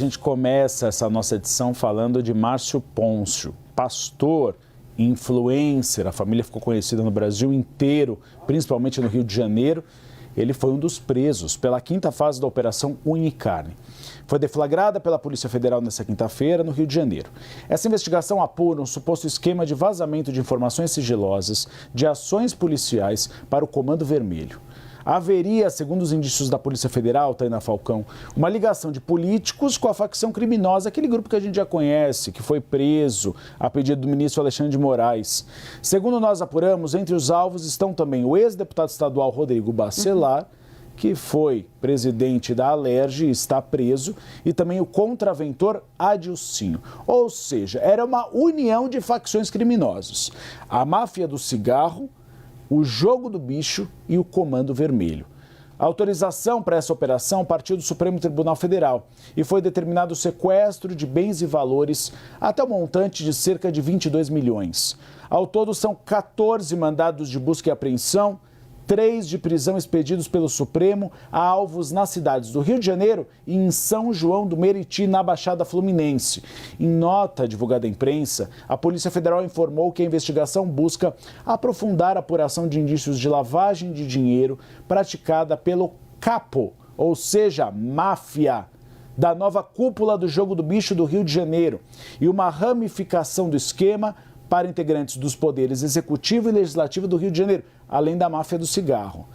A gente começa essa nossa edição falando de Márcio Pôncio, pastor, influencer, a família ficou conhecida no Brasil inteiro, principalmente no Rio de Janeiro. Ele foi um dos presos pela quinta fase da Operação Unicarne. Foi deflagrada pela Polícia Federal nesta quinta-feira, no Rio de Janeiro. Essa investigação apura um suposto esquema de vazamento de informações sigilosas de ações policiais para o Comando Vermelho. Haveria, segundo os indícios da Polícia Federal, Tainá Falcão, uma ligação de políticos com a facção criminosa, aquele grupo que a gente já conhece, que foi preso a pedido do ministro Alexandre de Moraes. Segundo nós apuramos, entre os alvos estão também o ex-deputado estadual Rodrigo Bacelar, que foi presidente da Alerj e está preso, e também o contraventor Adilcinho. Ou seja, era uma união de facções criminosas. A máfia do cigarro, o jogo do bicho e o Comando Vermelho. A autorização para essa operação partiu do Supremo Tribunal Federal e foi determinado o sequestro de bens e valores até o montante de cerca de 22 milhões. Ao todo, são 14 mandados de busca e apreensão, 3 de prisão expedidos pelo Supremo a alvos nas cidades do Rio de Janeiro e em São João do Meriti, na Baixada Fluminense. Em nota divulgada à imprensa, a Polícia Federal informou que a investigação busca aprofundar a apuração de indícios de lavagem de dinheiro praticada pelo capo, ou seja, máfia, da nova cúpula do Jogo do Bicho do Rio de Janeiro e uma ramificação do esquema para integrantes dos poderes executivo e legislativo do Rio de Janeiro, além da máfia do cigarro.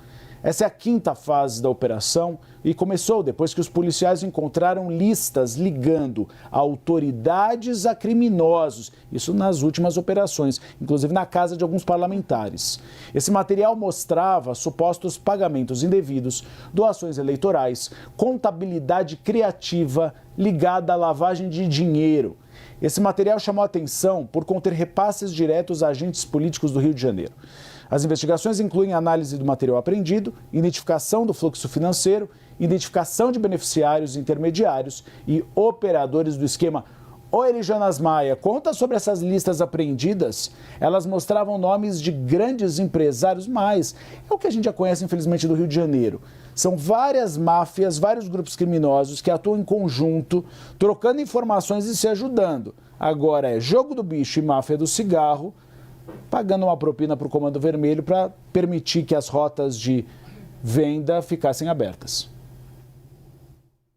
Essa é a quinta fase da operação e começou depois que os policiais encontraram listas ligando autoridades a criminosos, isso nas últimas operações, inclusive na casa de alguns parlamentares. Esse material mostrava supostos pagamentos indevidos, doações eleitorais, contabilidade criativa ligada à lavagem de dinheiro. Esse material chamou a atenção por conter repasses diretos a agentes políticos do Rio de Janeiro. As investigações incluem análise do material apreendido, identificação do fluxo financeiro, identificação de beneficiários intermediários e operadores do esquema. Oi, Elijanas Maia, conta sobre essas listas apreendidas. Elas mostravam nomes de grandes empresários, mas é o que a gente já conhece, infelizmente, do Rio de Janeiro. São várias máfias, vários grupos criminosos que atuam em conjunto, trocando informações e se ajudando. Agora é jogo do bicho e máfia do cigarro, pagando uma propina para o Comando Vermelho para permitir que as rotas de venda ficassem abertas.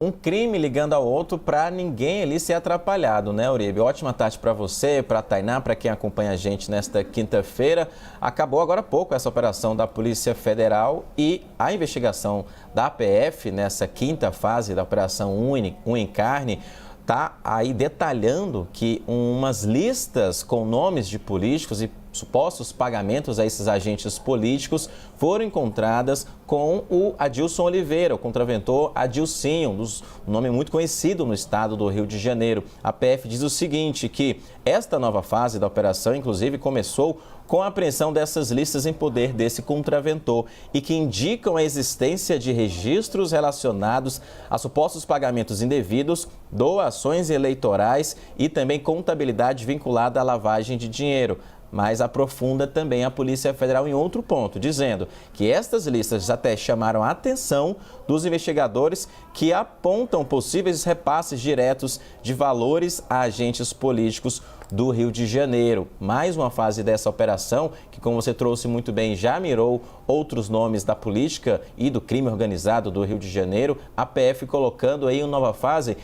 Um crime ligando ao outro para ninguém ali ser atrapalhado, né, Uribe? Ótima tarde para você, para a Tainá, para quem acompanha a gente nesta quinta-feira. Acabou agora há pouco essa operação da Polícia Federal e a investigação da APF nessa quinta fase da Operação Unicarne está aí detalhando que umas listas com nomes de políticos e supostos pagamentos a esses agentes políticos foram encontradas com o Adilson Oliveira, o contraventor Adilcinho, um nome muito conhecido no estado do Rio de Janeiro. A PF diz o seguinte, que esta nova fase da operação, inclusive, começou com a apreensão dessas listas em poder desse contraventor e que indicam a existência de registros relacionados a supostos pagamentos indevidos, doações eleitorais e também contabilidade vinculada à lavagem de dinheiro. Mas aprofunda também a Polícia Federal em outro ponto, dizendo que estas listas até chamaram a atenção dos investigadores que apontam possíveis repasses diretos de valores a agentes políticos do Rio de Janeiro. Mais uma fase dessa operação que, como você trouxe muito bem, já mirou outros nomes da política e do crime organizado do Rio de Janeiro. A PF colocando aí uma nova fase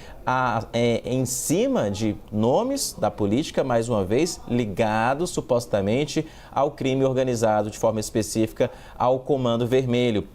em cima de nomes da política, mais uma vez, ligados supostamente ao crime organizado, de forma específica ao Comando Vermelho.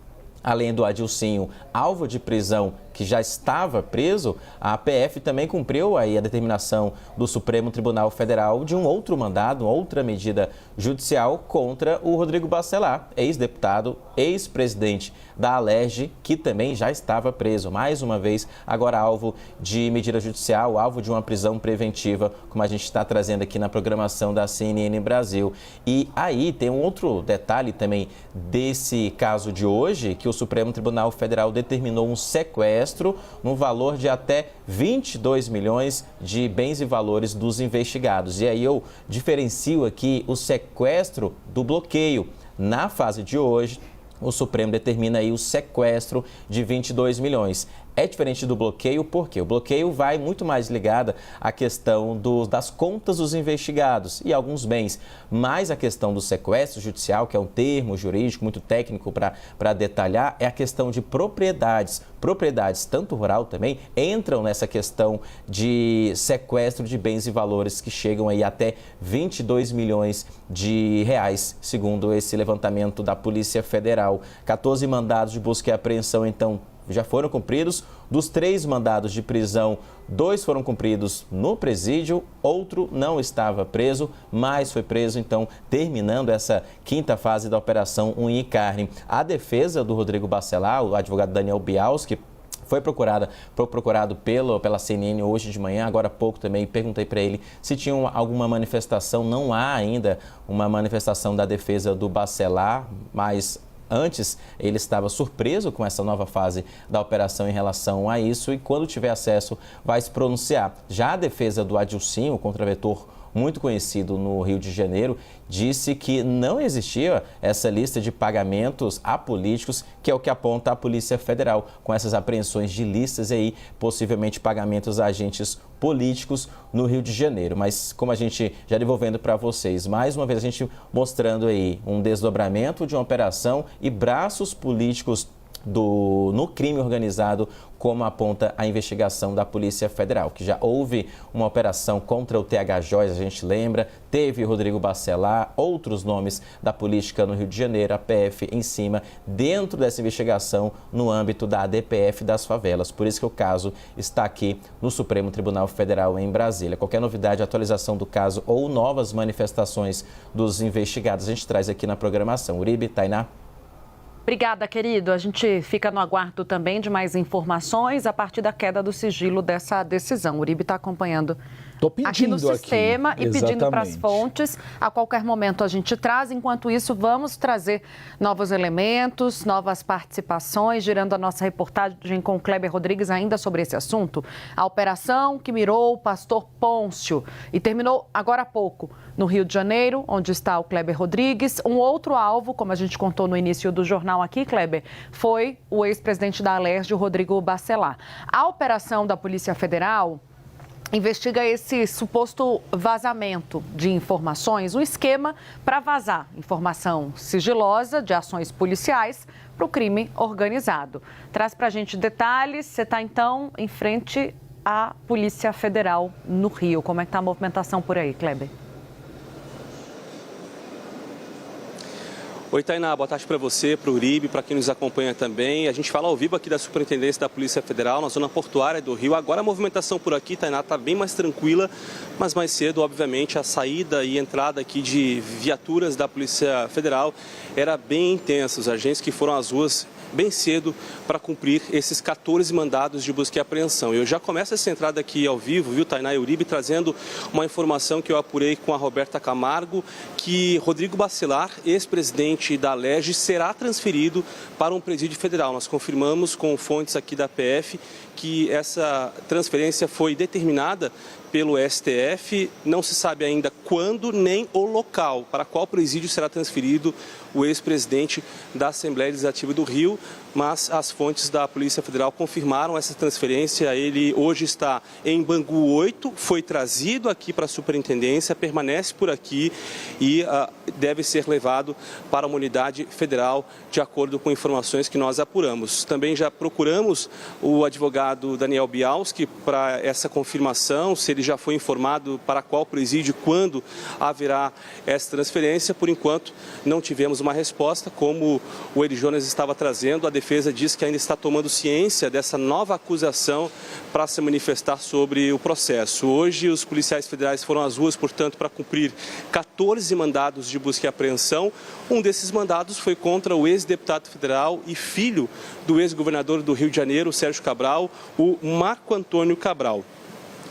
Além do Adilcinho, alvo de prisão que já estava preso, a PF também cumpriu aí a determinação do Supremo Tribunal Federal de um outro mandado, uma outra medida judicial contra o Rodrigo Bacelar, ex-deputado, ex-presidente da Alerj, que também já estava preso. Mais uma vez, agora alvo de medida judicial, alvo de uma prisão preventiva, como a gente está trazendo aqui na programação da CNN Brasil. E aí tem um outro detalhe também desse caso de hoje, que o Supremo Tribunal Federal determinou um sequestro no valor de até 22 milhões de bens e valores dos investigados. E aí eu diferencio aqui o sequestro do bloqueio. Na fase de hoje, o Supremo determina aí o sequestro de 22 milhões. é diferente do bloqueio, porque o bloqueio vai muito mais ligada à questão das contas dos investigados e alguns bens, mas a questão do sequestro judicial, que é um termo jurídico muito técnico para detalhar, é a questão de propriedades. Propriedades, tanto rural também, entram nessa questão de sequestro de bens e valores que chegam aí até 22 milhões de reais, segundo esse levantamento da Polícia Federal. 14 mandados de busca e apreensão, então, já foram cumpridos. Dos 3 mandados de prisão, 2 foram cumpridos no presídio, outro não estava preso, mas foi preso, então, terminando essa 5ª fase da Operação Unha e Carne. A defesa do Rodrigo Bacelar, o advogado Daniel Bialski, foi procurado pela CNN hoje de manhã, agora há pouco também, perguntei para ele se tinha alguma manifestação. Não há ainda uma manifestação da defesa do Bacelar, mas antes, ele estava surpreso com essa nova fase da operação em relação a isso e, quando tiver acesso, vai se pronunciar. Já a defesa do Adilcinho, o contraventor muito conhecido no Rio de Janeiro, disse que não existia essa lista de pagamentos a políticos, que é o que aponta a Polícia Federal, com essas apreensões de listas e aí, possivelmente pagamentos a agentes políticos no Rio de Janeiro. Mas, como a gente já devolvendo para vocês, mais uma vez a gente mostrando aí um desdobramento de uma operação e braços políticos no crime organizado, como aponta a investigação da Polícia Federal, que já houve uma operação contra o TH Joias, a gente lembra, teve Rodrigo Bacelar, outros nomes da política no Rio de Janeiro, a PF em cima, dentro dessa investigação no âmbito da ADPF das favelas. Por isso que o caso está aqui no Supremo Tribunal Federal em Brasília. Qualquer novidade, atualização do caso ou novas manifestações dos investigados, a gente traz aqui na programação. Uribe, Tainá. Obrigada, querido. A gente fica no aguardo também de mais informações a partir da queda do sigilo dessa decisão. O Uribe está acompanhando aqui no sistema e pedindo para as fontes. A qualquer momento a gente traz. Enquanto isso, vamos trazer novos elementos, novas participações, girando a nossa reportagem com o Kleber Rodrigues ainda sobre esse assunto. A operação que mirou o pastor Pôncio e terminou agora há pouco no Rio de Janeiro, onde está o Kleber Rodrigues. Um outro alvo, como a gente contou no início do jornal aqui, Kleber, foi o ex-presidente da Alerj, Rodrigo Bacelar. A operação da Polícia Federal investiga esse suposto vazamento de informações, um esquema para vazar informação sigilosa de ações policiais para o crime organizado. Traz para a gente detalhes. Você está, então, em frente à Polícia Federal no Rio. Como é que está a movimentação por aí, Kleber? Oi, Tainá, boa tarde para você, para o Uribe, para quem nos acompanha também. A gente fala ao vivo aqui da Superintendência da Polícia Federal, na zona portuária do Rio. Agora a movimentação por aqui, Tainá, está bem mais tranquila, mas mais cedo, obviamente, a saída e entrada aqui de viaturas da Polícia Federal era bem intensa. Os agentes que foram às ruas bem cedo para cumprir esses 14 mandados de busca e apreensão. Eu já começo essa entrada aqui ao vivo, viu, Tainá e Uribe, trazendo uma informação que eu apurei com a Roberta Camargo, que Rodrigo Bacelar, ex-presidente da Alerj, será transferido para um presídio federal. Nós confirmamos com fontes aqui da PF que essa transferência foi determinada pelo STF, não se sabe ainda quando nem o local para qual presídio será transferido o ex-presidente da Assembleia Legislativa do Rio, mas as fontes da Polícia Federal confirmaram essa transferência. Ele hoje está em Bangu 8, foi trazido aqui para a Superintendência, permanece por aqui e deve ser levado para uma unidade federal, de acordo com informações que nós apuramos. Também já procuramos o advogado Daniel Bialski para essa confirmação, se ele já foi informado para qual presídio, quando haverá essa transferência. Por enquanto, não tivemos uma resposta, como o Eri Jonas estava trazendo. A defesa diz que ainda está tomando ciência dessa nova acusação para se manifestar sobre o processo. Hoje, os policiais federais foram às ruas, portanto, para cumprir 14 mandados de busca e apreensão. Um desses mandados foi contra o ex-deputado federal e filho do ex-governador do Rio de Janeiro, Sérgio Cabral, o Marco Antônio Cabral.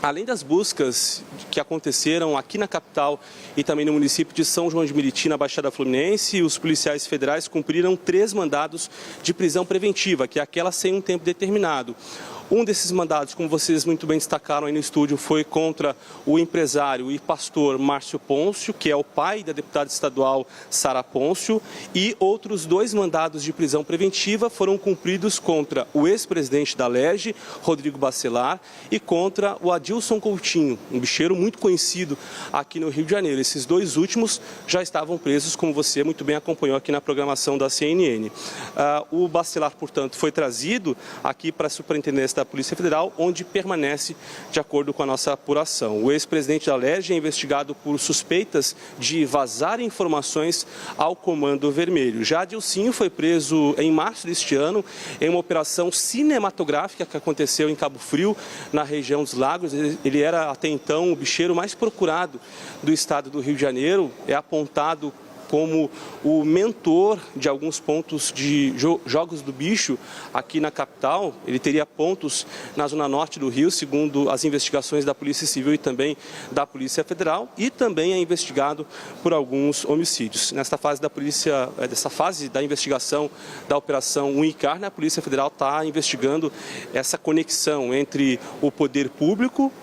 Além das buscas que aconteceram aqui na capital e também no município de São João de Meriti, na Baixada Fluminense, os policiais federais cumpriram 3 mandados de prisão preventiva, que é aquela sem um tempo determinado. Um desses mandados, como vocês muito bem destacaram aí no estúdio, foi contra o empresário e pastor Márcio Pôncio, que é o pai da deputada estadual Sara Pôncio, e outros 2 mandados de prisão preventiva foram cumpridos contra o ex-presidente da Alerj, Rodrigo Bacelar, e contra o Adilson Coutinho, um bicheiro muito conhecido aqui no Rio de Janeiro. Esses 2 últimos já estavam presos, como você muito bem acompanhou aqui na programação da CNN. O Bacelar, portanto, foi trazido aqui para a Superintendência da Polícia Federal, onde permanece de acordo com a nossa apuração. O ex-presidente da Alerj é investigado por suspeitas de vazar informações ao Comando Vermelho. Já Adilcinho foi preso em março deste ano em uma operação cinematográfica que aconteceu em Cabo Frio, na região dos Lagos. Ele era até então o bicheiro mais procurado do estado do Rio de Janeiro, é apontado como o mentor de alguns pontos de jogos do bicho aqui na capital. Ele teria pontos na zona norte do Rio, segundo as investigações da Polícia Civil e também da Polícia Federal, e também é investigado por alguns homicídios. Nessa fase da investigação da Operação Unicarne, a Polícia Federal está investigando essa conexão entre o poder público,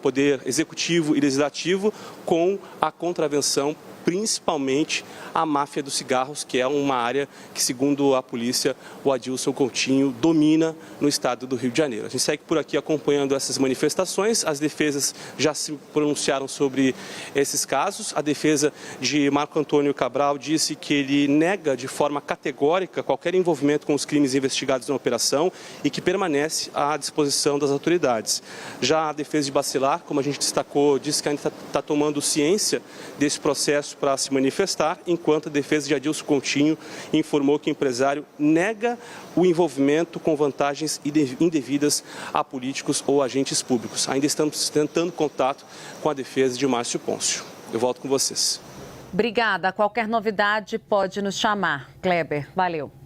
poder executivo e legislativo, com a contravenção, principalmente a máfia dos cigarros, que é uma área que, segundo a polícia, o Adilson Coutinho domina no estado do Rio de Janeiro. A gente segue por aqui acompanhando essas manifestações. As defesas já se pronunciaram sobre esses casos. A defesa de Marco Antônio Cabral disse que ele nega de forma categórica qualquer envolvimento com os crimes investigados na operação e que permanece à disposição das autoridades. Já a defesa de Bacelar, como a gente destacou, disse que ainda está tomando ciência desse processo para se manifestar, enquanto a defesa de Adilson Coutinho informou que o empresário nega o envolvimento com vantagens indevidas a políticos ou agentes públicos. Ainda estamos tentando contato com a defesa de Márcio Pôncio. Eu volto com vocês. Obrigada. Qualquer novidade pode nos chamar. Kleber, valeu.